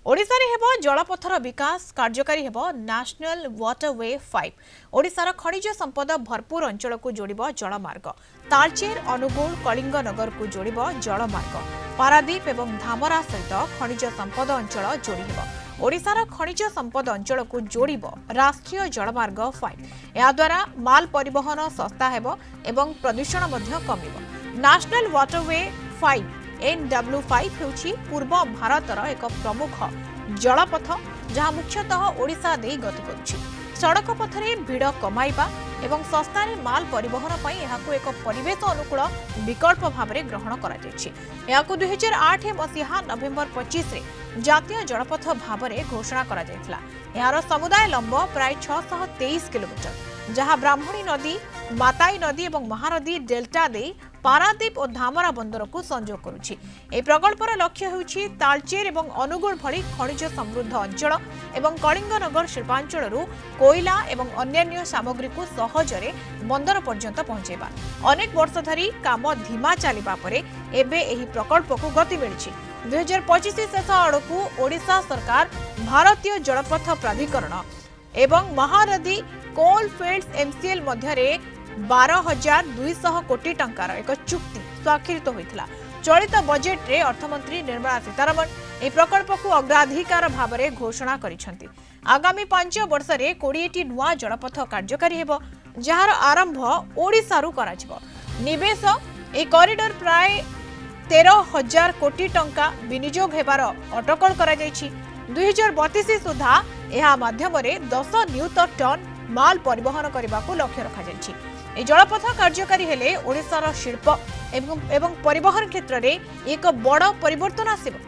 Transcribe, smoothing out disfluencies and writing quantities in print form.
ओडिशारे हेबो जलपथर विकास कार्यकारी हेबो नेशनल वाटरवे 5। ओडिशार खनिज संपद भरपूर अंचल को जोड़िबो जलमार्ग। तालचेर अनुगुल कलिंगनगर को जोड़िबो जलमार्ग। पारादीप एवं धामरा सहित खनिज संपद अंचल जोड़ी हेबो। ओडिशार खनिज संपद अंचल को जोड़िबो राष्ट्रीय जलमार्ग 5। या द्वारा माल परिवहन सस्ता हेबो एवं प्रदूषण मध्य कमिबो। नेशनल वाटरवे 5 NW5 होउछि पूर्व भारतर एक प्रमुख जलपथ जहाँ मुख्यतः ओडिशा दे गति करुछि। सड़क पथरे भिड़ कमाइबा एवं सस्तारे माल परिवहन पई एहाकु एक परिवेश अनुकूल विकल्प भाबरे ग्रहण करा जायछि। एहाकु 2008 मसिहा नवेम्बर 25 रे जातीय जलपथ भाबरे घोषणा करा जायतिला। एहार समुदाय लंब प्राय 623 किलोमीटर जहाँ ब्राह्मणी नदी, माताई नदी एवं महानदी डेल्टा दे पारादीप और धामरा बंदर को संजोग करुछि। ए प्रकल्पर लक्ष्य होउछि तालचेर एवं अनुगुल भली खनिज समृद्ध अंचल एवं कलिंगनगर शिल्पांचलरू कोयला एवं अन्यान्य सामग्री को सहजरे बंदर पर्यंत पहुंचेबा। अनेक वर्ष धरी काम धीमा चलिबा परे एबे एही प्रकल्प को गति मिलिछि। 2025 शेष आड़कू ओडिशा सरकार भारतीय जलपथ प्राधिकरण एवं महानदी कोलफील्ड्स MCL मध्यरे 12,200 कोटी टंकार एक चुक्ति स्वाक्षरित होइथिला। चलित बजेट रे अर्थमंत्री निर्मला सीतारमण ए प्रकल्प को अग्राधिकार भाबरे घोषणा करिसेंति। आगामी 5 वर्ष रे 20टी नुआ जलपथ कार्यकारी हेबो जहार आरंभ ओडिसा रु कराजिबो। निवेश ए कॉरिडोर प्राय 13,000 कोटी टंका विनियोग हेबार अटकल करा जायछि। 2032 सुधा एहा माध्यमरे 10 नियुत टन माल परिवहन करने को लक्ष्य रखा जायछि। ए जलपथ कार्यकारी हेले ओडिशार शिल्प एवं परिवहन क्षेत्र में एक बड़ परिवर्तन आसिबो।